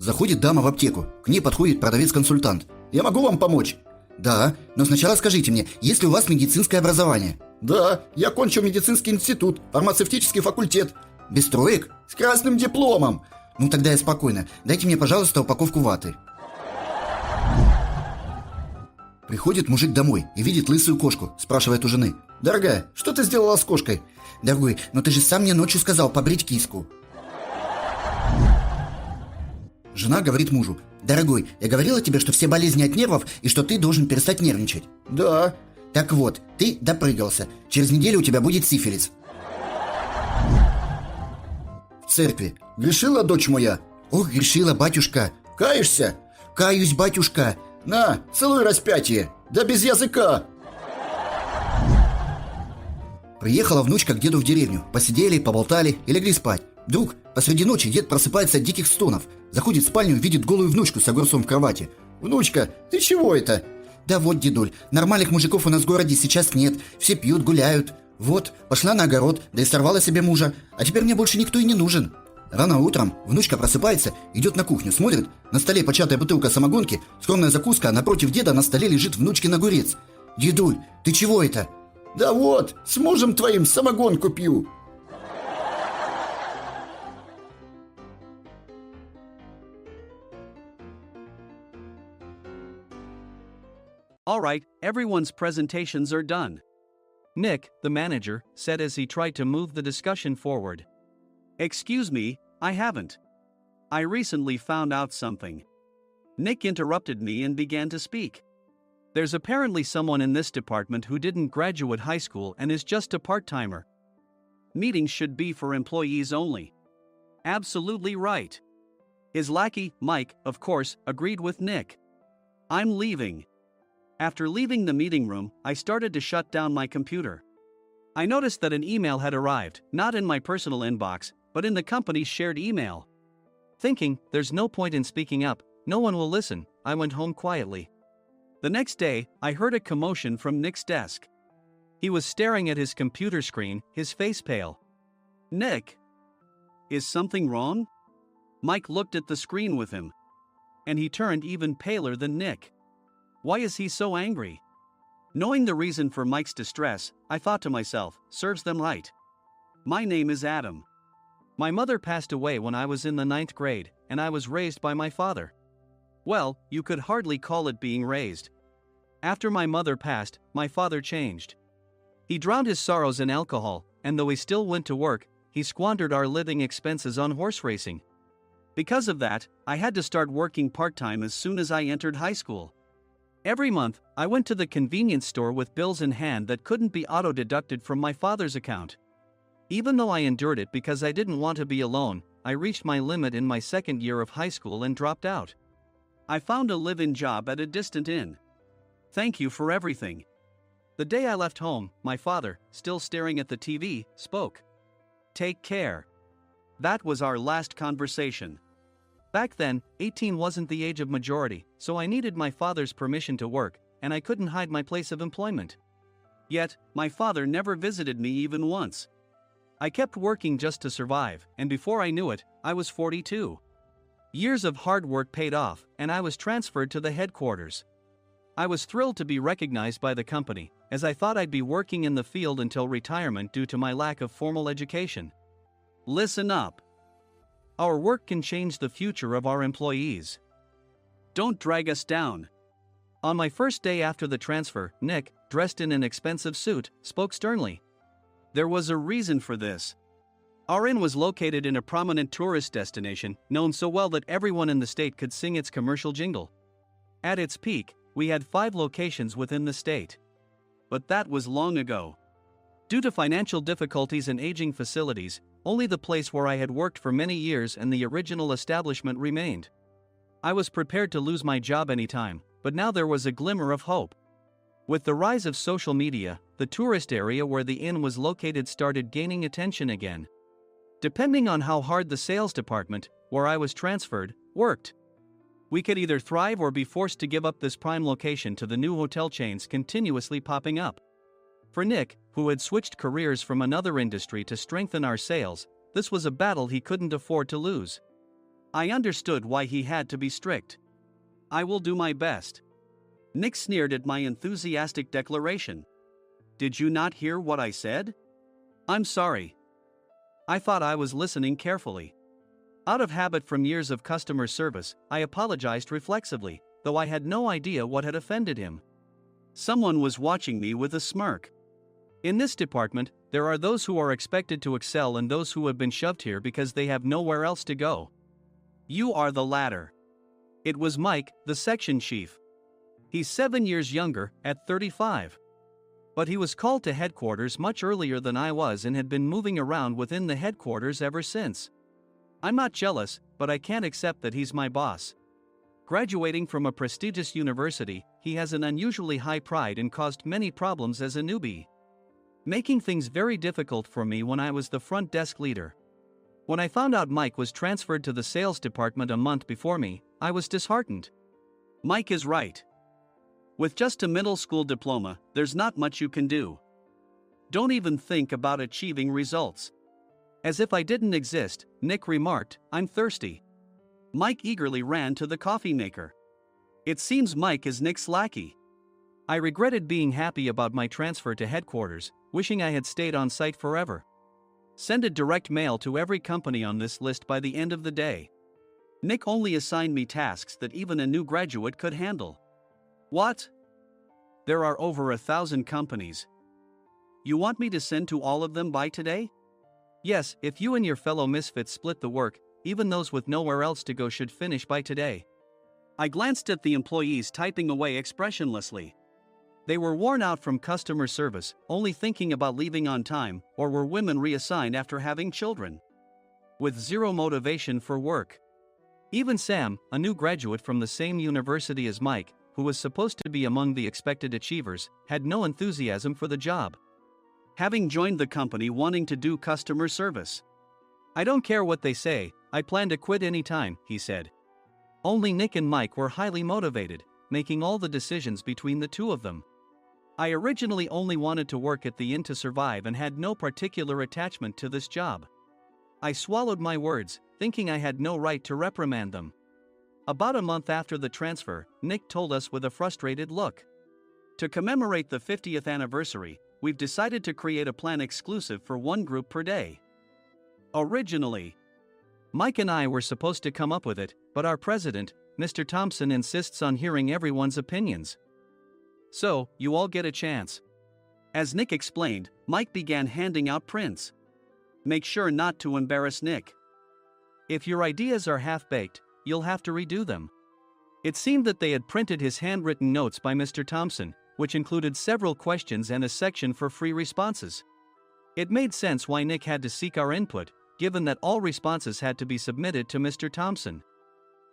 Заходит дама в аптеку. К ней подходит продавец-консультант. «Я могу вам помочь?» «Да, но сначала скажите мне, есть ли у вас медицинское образование?» «Да, я кончил медицинский институт, фармацевтический факультет». «Без троек?» «С красным дипломом». «Ну тогда я спокойно. Дайте мне, пожалуйста, упаковку ваты». Приходит мужик домой и видит лысую кошку. Спрашивает у жены: «Дорогая, что ты сделала с кошкой?» «Дорогой, но ты же сам мне ночью сказал побрить киску». Жена говорит мужу: «Дорогой, я говорила тебе, что все болезни от нервов и что ты должен перестать нервничать». «Да». «Так вот, ты допрыгался. Через неделю у тебя будет сифилис». В церкви: «Грешила дочь моя?» «Ох, грешила, батюшка». «Каешься?» «Каюсь, батюшка». «На, целуй распятие, да без языка». Приехала внучка к деду в деревню. Посидели, поболтали и легли спать. Вдруг посреди ночи дед просыпается от диких стонов. Заходит в спальню и видит голую внучку с огурцом в кровати. «Внучка, ты чего это?» «Да вот, дедуль, нормальных мужиков у нас в городе сейчас нет. Все пьют, гуляют. Вот, пошла на огород, да и сорвала себе мужа. А теперь мне больше никто и не нужен». Рано утром внучка просыпается, идет на кухню, смотрит, на столе початая бутылка самогонки, скромная закуска, а напротив деда на столе лежит внучкин огурец. «Дедуль, ты чего это?» «Да вот, с мужем твоим самогонку пью». All right, everyone's presentations are done. Nick, the manager, said as he tried to move the discussion forward. Excuse me, I haven't. I recently found out something. Nick interrupted me and began to speak. There's apparently someone in this department who didn't graduate high school and is just a part-timer. Meetings should be for employees only. Absolutely right. His lackey, Mike, of course, agreed with Nick. I'm leaving. After leaving the meeting room, I started to shut down my computer. I noticed that an email had arrived, not in my personal inbox, but in the company's shared email. Thinking, there's no point in speaking up, no one will listen, I went home quietly. The next day, I heard a commotion from Nick's desk. He was staring at his computer screen, his face pale. "Nick, is something wrong?" Mike looked at the screen with him. And he turned even paler than Nick. Why is he so angry? Knowing the reason for Mike's distress, I thought to myself, serves them right. My name is Adam. My mother passed away when I was in the 9th grade, and I was raised by my father. Well, you could hardly call it being raised. After my mother passed, my father changed. He drowned his sorrows in alcohol, and though he still went to work, he squandered our living expenses on horse racing. Because of that, I had to start working part-time as soon as I entered high school. Every month, I went to the convenience store with bills in hand that couldn't be auto-deducted from my father's account. Even though I endured it because I didn't want to be alone, I reached my limit in my second year of high school and dropped out. I found a live-in job at a distant inn. Thank you for everything. The day I left home, my father, still staring at the TV, spoke. Take care. That was our last conversation. Back then, 18 wasn't the age of majority, so I needed my father's permission to work, and I couldn't hide my place of employment. Yet, my father never visited me even once. I kept working just to survive, and before I knew it, I was 42. Years of hard work paid off, and I was transferred to the headquarters. I was thrilled to be recognized by the company, as I thought I'd be working in the field until retirement due to my lack of formal education. Listen up. Our work can change the future of our employees. Don't drag us down. On my first day after the transfer, Nick, dressed in an expensive suit, spoke sternly. There was a reason for this. Our inn was located in a prominent tourist destination, known so well that everyone in the state could sing its commercial jingle. At its peak, we had 5 locations within the state. But that was long ago. Due to financial difficulties and aging facilities, only the place where I had worked for many years and the original establishment remained. I was prepared to lose my job anytime, but now there was a glimmer of hope. With the rise of social media, the tourist area where the inn was located started gaining attention again. Depending on how hard the sales department, where I was transferred, worked, we could either thrive or be forced to give up this prime location to the new hotel chains continuously popping up. For Nick, who had switched careers from another industry to strengthen our sales, this was a battle he couldn't afford to lose. I understood why he had to be strict. I will do my best. Nick sneered at my enthusiastic declaration. Did you not hear what I said? I'm sorry. I thought I was listening carefully. Out of habit from years of customer service, I apologized reflexively, though I had no idea what had offended him. Someone was watching me with a smirk. In this department, there are those who are expected to excel and those who have been shoved here because they have nowhere else to go. You are the latter. It was Mike, the section chief. He's 7 years younger, at 35. But he was called to headquarters much earlier than I was and had been moving around within the headquarters ever since. I'm not jealous, but I can't accept that he's my boss. Graduating from a prestigious university, he has an unusually high pride and caused many problems as a newbie, making things very difficult for me when I was the front desk leader. When I found out Mike was transferred to the sales department a month before me, I was disheartened. Mike is right. With just a middle school diploma, there's not much you can do. Don't even think about achieving results. As if I didn't exist, Nick remarked, I'm thirsty. Mike eagerly ran to the coffee maker. It seems Mike is Nick's lackey. I regretted being happy about my transfer to headquarters, wishing I had stayed on site forever. Send a direct mail to every company on this list by the end of the day. Nick only assigned me tasks that even a new graduate could handle. What? There are over 1,000 companies. You want me to send to all of them by today? Yes, if you and your fellow misfits split the work, even those with nowhere else to go should finish by today. I glanced at the employees typing away expressionlessly. They were worn out from customer service, only thinking about leaving on time, or were women reassigned after having children, with zero motivation for work. Even Sam, a new graduate from the same university as Mike, who was supposed to be among the expected achievers, had no enthusiasm for the job, having joined the company wanting to do customer service. I don't care what they say, I plan to quit anytime, he said. Only Nick and Mike were highly motivated, making all the decisions between the two of them. I originally only wanted to work at the inn to survive and had no particular attachment to this job. I swallowed my words, thinking I had no right to reprimand them. About a month after the transfer, Nick told us with a frustrated look. To commemorate the 50th anniversary, we've decided to create a plan exclusive for one group per day. Originally, Mike and I were supposed to come up with it, but our president, Mr. Thompson, insists on hearing everyone's opinions. So, you all get a chance. As Nick explained, Mike began handing out prints. Make sure not to embarrass Nick. If your ideas are half-baked, you'll have to redo them. It seemed that they had printed his handwritten notes by Mr. Thompson, which included several questions and a section for free responses. It made sense why Nick had to seek our input, given that all responses had to be submitted to Mr. Thompson.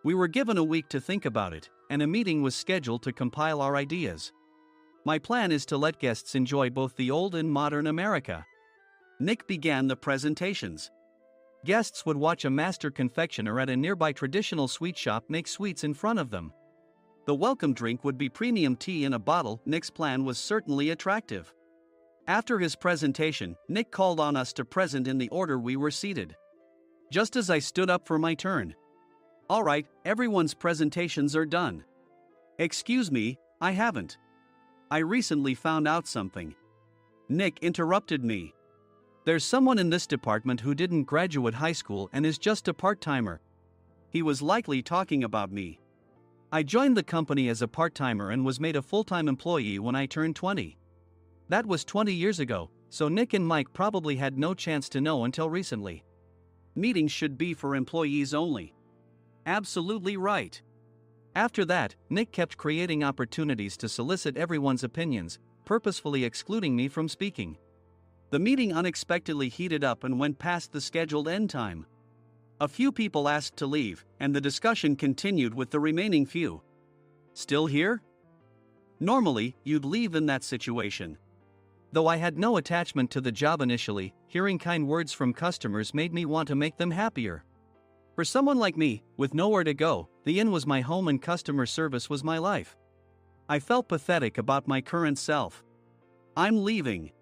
We were given a week to think about it, and a meeting was scheduled to compile our ideas. My plan is to let guests enjoy both the old and modern America. Nick began the presentations. Guests would watch a master confectioner at a nearby traditional sweet shop make sweets in front of them. The welcome drink would be premium tea in a bottle. Nick's plan was certainly attractive. After his presentation, Nick called on us to present in the order we were seated. Just as I stood up for my turn. All right, everyone's presentations are done. Excuse me, I haven't. I recently found out something. Nick interrupted me. There's someone in this department who didn't graduate high school and is just a part-timer. He was likely talking about me. I joined the company as a part-timer and was made a full-time employee when I turned 20. That was 20 years ago, so Nick and Mike probably had no chance to know until recently. Meetings should be for employees only. Absolutely right. After that, Nick kept creating opportunities to solicit everyone's opinions, purposefully excluding me from speaking. The meeting unexpectedly heated up and went past the scheduled end time. A few people asked to leave, and the discussion continued with the remaining few. Still here? Normally, you'd leave in that situation. Though I had no attachment to the job initially, hearing kind words from customers made me want to make them happier. For someone like me, with nowhere to go, the inn was my home and customer service was my life. I felt pathetic about my current self. I'm leaving.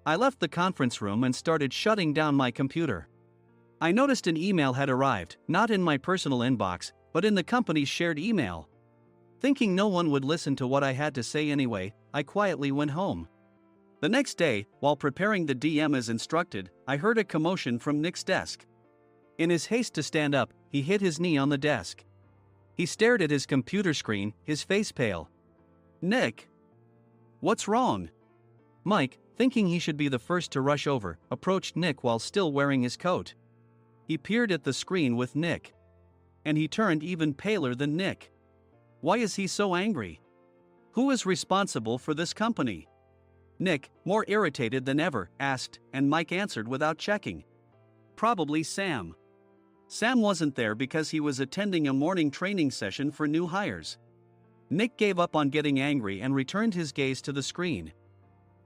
I left the conference room and started shutting down my computer. I noticed an email had arrived, not in my personal inbox, but in the company's shared email. Thinking no one would listen to what I had to say anyway, I quietly went home. The next day, while preparing the DM as instructed, I heard a commotion from Nick's desk. In his haste to stand up, he hit his knee on the desk. He stared at his computer screen, his face pale. "Nick? What's wrong?" Mike, thinking he should be the first to rush over, approached Nick while still wearing his coat. He peered at the screen with Nick. And he turned even paler than Nick. Why is he so angry? Who is responsible for this company? Nick, more irritated than ever, asked, and Mike answered without checking. Probably Sam. Sam wasn't there because he was attending a morning training session for new hires. Nick gave up on getting angry and returned his gaze to the screen.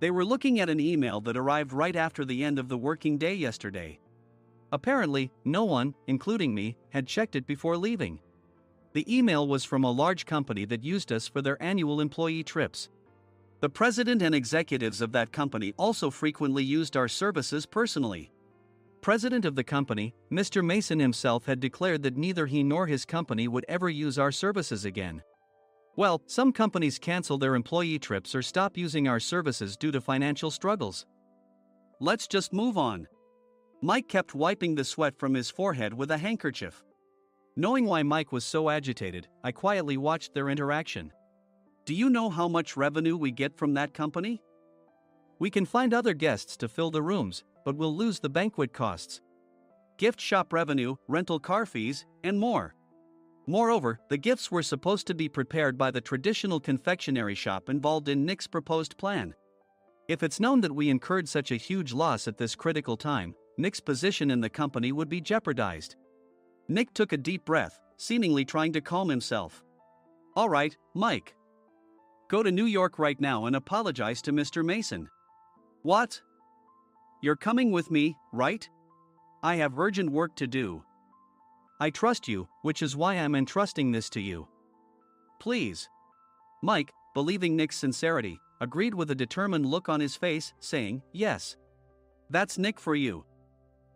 They were looking at an email that arrived right after the end of the working day yesterday. Apparently, no one, including me, had checked it before leaving. The email was from a large company that used us for their annual employee trips. The president and executives of that company also frequently used our services personally. President of the company, Mr. Mason himself, had declared that neither he nor his company would ever use our services again. Well, some companies cancel their employee trips or stop using our services due to financial struggles. Let's just move on. Mike kept wiping the sweat from his forehead with a handkerchief. Knowing why Mike was so agitated, I quietly watched their interaction. Do you know how much revenue we get from that company? We can find other guests to fill the rooms, but we'll lose the banquet costs, gift shop revenue, rental car fees, and more. Moreover, the gifts were supposed to be prepared by the traditional confectionery shop involved in Nick's proposed plan. If it's known that we incurred such a huge loss at this critical time, Nick's position in the company would be jeopardized. Nick took a deep breath, seemingly trying to calm himself. All right, Mike. Go to New York right now and apologize to Mr. Mason. What? You're coming with me, right? I have urgent work to do. I trust you, which is why I'm entrusting this to you. Please. Mike, believing Nick's sincerity, agreed with a determined look on his face, saying, yes. That's Nick for you.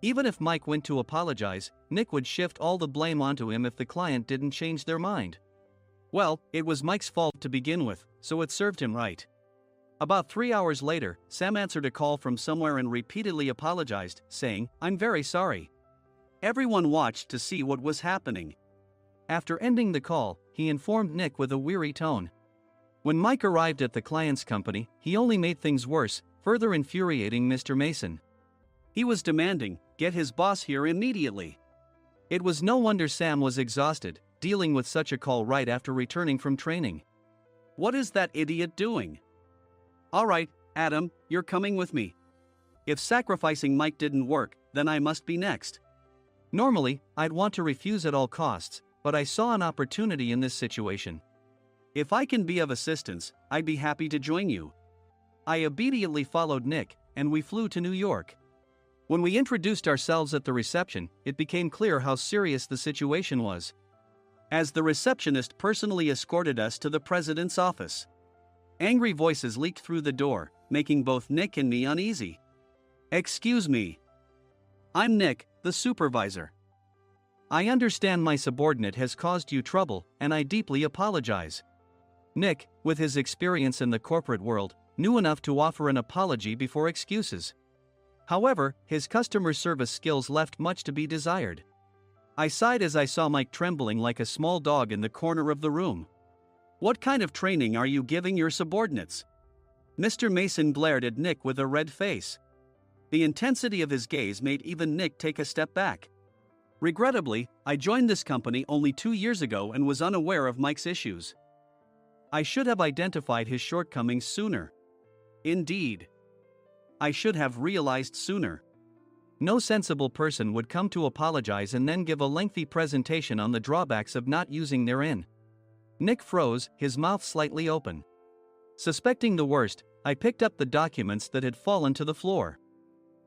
Even if Mike went to apologize, Nick would shift all the blame onto him if the client didn't change their mind. Well, it was Mike's fault to begin with, so it served him right. About 3 hours later, Sam answered a call from somewhere and repeatedly apologized, saying, I'm very sorry. Everyone watched to see what was happening. After ending the call, he informed Nick with a weary tone. When Mike arrived at the client's company, he only made things worse, further infuriating Mr. Mason. He was demanding, get his boss here immediately. It was no wonder Sam was exhausted, dealing with such a call right after returning from training. What is that idiot doing? All right, Adam, you're coming with me. If sacrificing Mike didn't work, then I must be next. Normally, I'd want to refuse at all costs, but I saw an opportunity in this situation. If I can be of assistance, I'd be happy to join you. I immediately followed Nick, and we flew to New York. When we introduced ourselves at the reception, it became clear how serious the situation was, as the receptionist personally escorted us to the president's office. Angry voices leaked through the door, making both Nick and me uneasy. Excuse me. I'm Nick, the supervisor. I understand my subordinate has caused you trouble, and I deeply apologize. Nick, with his experience in the corporate world, knew enough to offer an apology before excuses. However, his customer service skills left much to be desired. I sighed as I saw Mike trembling like a small dog in the corner of the room. What kind of training are you giving your subordinates? Mr. Mason glared at Nick with a red face. The intensity of his gaze made even Nick take a step back. Regrettably, I joined this company only 2 years ago and was unaware of Mike's issues. I should have identified his shortcomings sooner. Indeed. I should have realized sooner. No sensible person would come to apologize and then give a lengthy presentation on the drawbacks of not using their in. Nick froze, his mouth slightly open. Suspecting the worst, I picked up the documents that had fallen to the floor.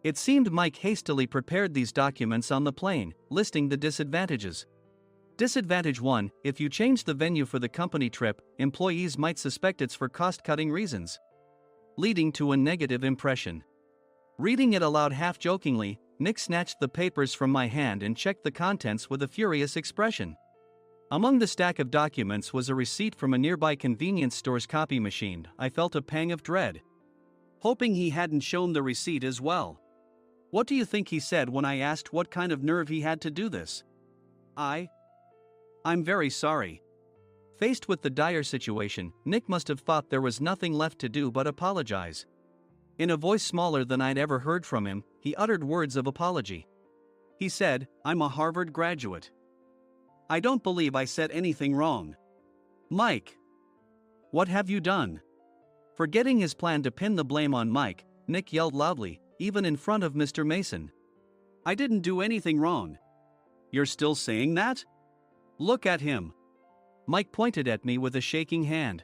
It seemed Mike hastily prepared these documents on the plane, listing the disadvantages. Disadvantage 1, if you change the venue for the company trip, employees might suspect it's for cost-cutting reasons, leading to a negative impression. Reading it aloud half-jokingly, Nick snatched the papers from my hand and checked the contents with a furious expression. Among the stack of documents was a receipt from a nearby convenience store's copy machine. I felt a pang of dread, hoping he hadn't shown the receipt as well. What do you think he said when I asked what kind of nerve he had to do this? I'm very sorry. Faced with the dire situation, Nick must have thought there was nothing left to do but apologize. In a voice smaller than I'd ever heard from him, he uttered words of apology. He said, "I'm a Harvard graduate. I don't believe I said anything wrong." Mike! What have you done? Forgetting his plan to pin the blame on Mike, Nick yelled loudly, even in front of Mr. Mason. "I didn't do anything wrong." "You're still saying that? Look at him." Mike pointed at me with a shaking hand.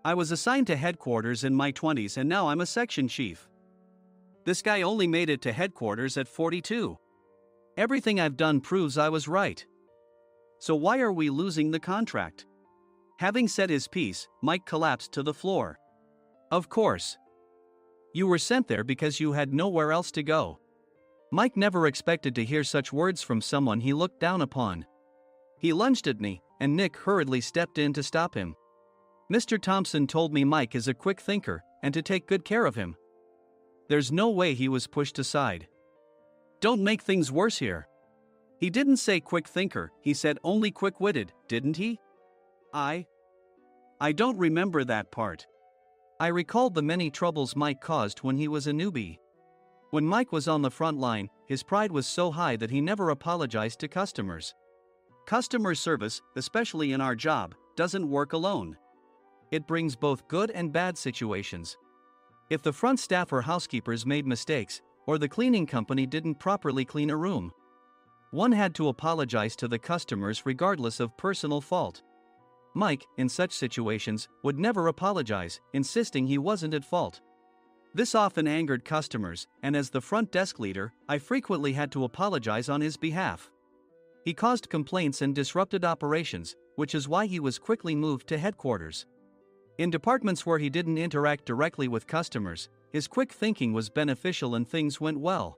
"I was assigned to headquarters in my 20s and now I'm a section chief. This guy only made it to headquarters at 42. Everything I've done proves I was right. So why are we losing the contract?" Having said his piece, Mike collapsed to the floor. "Of course. You were sent there because you had nowhere else to go." Mike never expected to hear such words from someone he looked down upon. He lunged at me, and Nick hurriedly stepped in to stop him. "Mr. Thompson told me Mike is a quick thinker, and to take good care of him." There's no way he was pushed aside. "Don't make things worse here. He didn't say quick thinker, he said only quick-witted, didn't he?" I don't remember that part." I recalled the many troubles Mike caused when he was a newbie. When Mike was on the front line, his pride was so high that he never apologized to customers. Customer service, especially in our job, doesn't work alone. It brings both good and bad situations. If the front staff or housekeepers made mistakes, or the cleaning company didn't properly clean a room, one had to apologize to the customers regardless of personal fault. Mike, in such situations, would never apologize, insisting he wasn't at fault. This often angered customers, and as the front desk leader, I frequently had to apologize on his behalf. He caused complaints and disrupted operations, which is why he was quickly moved to headquarters. In departments where he didn't interact directly with customers, his quick thinking was beneficial and things went well.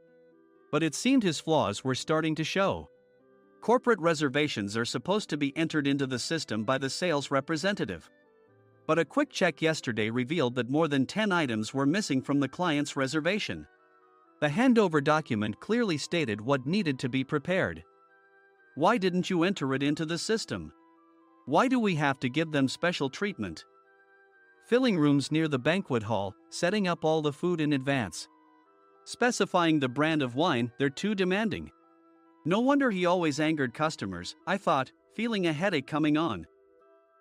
But it seemed his flaws were starting to show. Corporate reservations are supposed to be entered into the system by the sales representative. But a quick check yesterday revealed that more than 10 items were missing from the client's reservation. The handover document clearly stated what needed to be prepared. Why didn't you enter it into the system? Why do we have to give them special treatment? Filling rooms near the banquet hall, setting up all the food in advance. Specifying the brand of wine, they're too demanding. No wonder he always angered customers, I thought, feeling a headache coming on.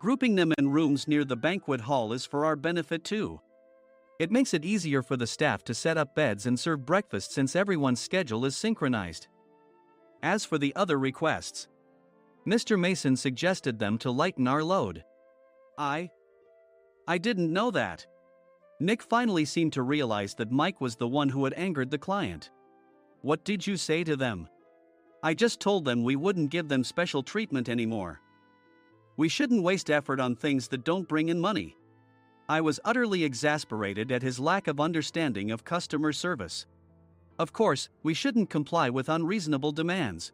Grouping them in rooms near the banquet hall is for our benefit too. It makes it easier for the staff to set up beds and serve breakfast since everyone's schedule is synchronized. As for the other requests, Mr. Mason suggested them to lighten our load. I didn't know that. Nick finally seemed to realize that Mike was the one who had angered the client. What did you say to them? I just told them we wouldn't give them special treatment anymore. We shouldn't waste effort on things that don't bring in money. I was utterly exasperated at his lack of understanding of customer service. Of course, we shouldn't comply with unreasonable demands.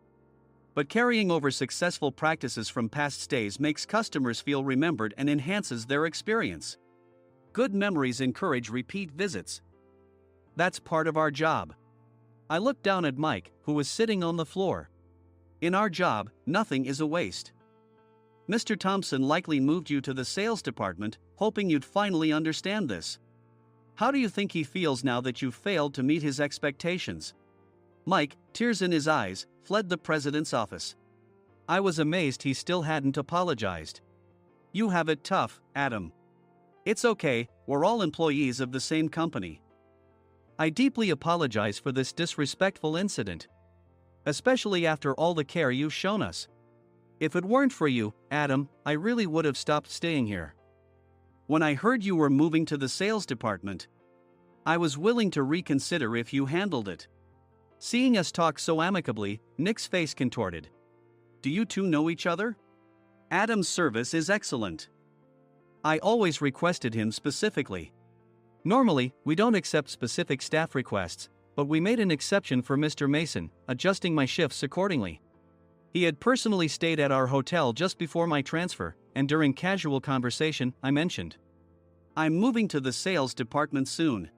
But carrying over successful practices from past stays makes customers feel remembered and enhances their experience. Good memories encourage repeat visits. That's part of our job. I looked down at Mike, who was sitting on the floor. In our job, nothing is a waste. Mr. Thompson likely moved you to the sales department, hoping you'd finally understand this. How do you think he feels now that you failed to meet his expectations? Mike, tears in his eyes, fled the president's office. I was amazed he still hadn't apologized. You have it tough, Adam. It's okay, we're all employees of the same company. I deeply apologize for this disrespectful incident. Especially after all the care you've shown us. If it weren't for you, Adam, I really would have stopped staying here. When I heard you were moving to the sales department, I was willing to reconsider if you handled it. Seeing us talk so amicably, Nick's face contorted. Do you two know each other? Adam's service is excellent. I always requested him specifically. Normally, we don't accept specific staff requests, but we made an exception for Mr. Mason, adjusting my shifts accordingly. He had personally stayed at our hotel just before my transfer, and during casual conversation, I mentioned, "I'm moving to the sales department soon."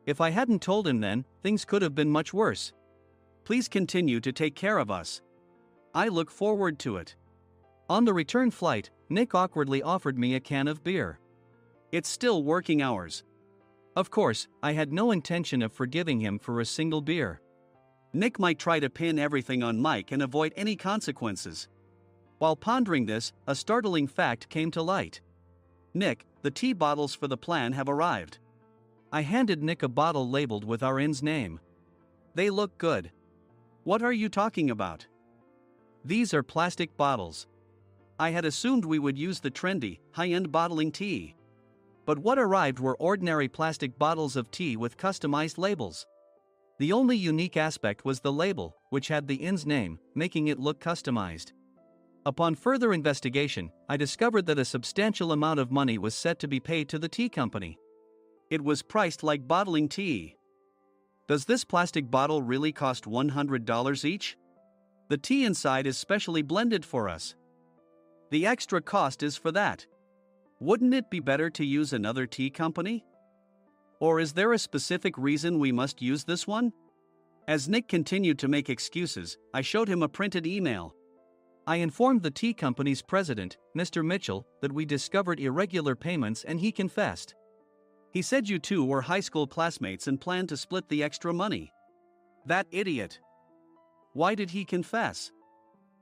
If I hadn't told him then, things could have been much worse. Please continue to take care of us. I look forward to it. On the return flight, Nick awkwardly offered me a can of beer. It's still working hours. Of course, I had no intention of forgiving him for a single beer. Nick might try to pin everything on Mike and avoid any consequences. While pondering this, a startling fact came to light. "Nick, the tea bottles for the plan have arrived." I handed Nick a bottle labeled with our inn's name. "They look good." "What are you talking about?" "These are plastic bottles. I had assumed we would use the trendy, high-end bottling tea. But what arrived were ordinary plastic bottles of tea with customized labels. The only unique aspect was the label, which had the inn's name, making it look customized. Upon further investigation, I discovered that a substantial amount of money was set to be paid to the tea company. It was priced like bottling tea. Does this plastic bottle really cost $100 each? The tea inside is specially blended for us. The extra cost is for that. Wouldn't it be better to use another tea company? Or is there a specific reason we must use this one?" As Nick continued to make excuses, I showed him a printed email. I informed the tea company's president, Mr. Mitchell, that we discovered irregular payments and he confessed. He said you two were high school classmates and planned to split the extra money. That idiot. Why did he confess?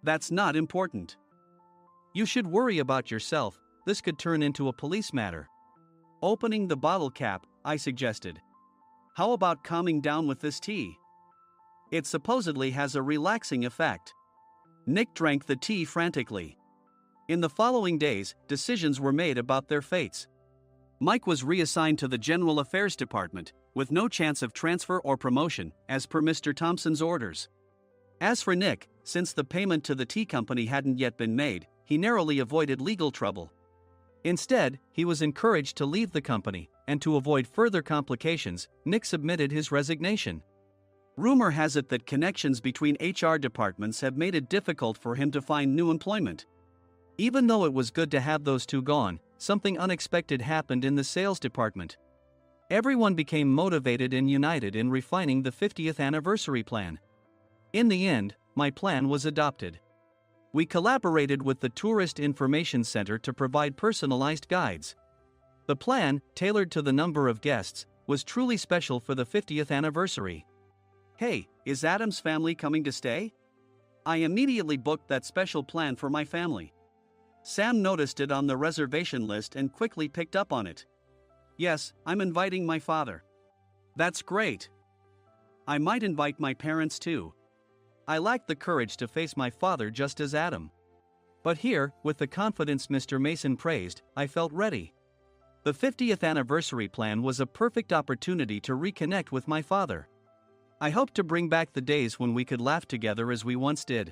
That's not important. You should worry about yourself, this could turn into a police matter. Opening the bottle cap, I suggested. How about calming down with this tea? It supposedly has a relaxing effect. Nick drank the tea frantically. In the following days, decisions were made about their fates. Mike was reassigned to the General Affairs Department, with no chance of transfer or promotion, as per Mr. Thompson's orders. As for Nick, since the payment to the tea company hadn't yet been made, he narrowly avoided legal trouble. Instead, he was encouraged to leave the company, and to avoid further complications, Nick submitted his resignation. Rumor has it that connections between HR departments have made it difficult for him to find new employment. Even though it was good to have those two gone, something unexpected happened in the sales department. Everyone became motivated and united in refining the 50th anniversary plan. In the end, my plan was adopted. We collaborated with the Tourist Information Center to provide personalized guides. The plan, tailored to the number of guests, was truly special for the 50th anniversary. "Hey, is Adam's family coming to stay?" I immediately booked that special plan for my family. Sam noticed it on the reservation list and quickly picked up on it. "Yes, I'm inviting my father." "That's great. I might invite my parents too." I lacked the courage to face my father just as Adam. But here, with the confidence Mr. Mason praised, I felt ready. The 50th anniversary plan was a perfect opportunity to reconnect with my father. I hoped to bring back the days when we could laugh together as we once did.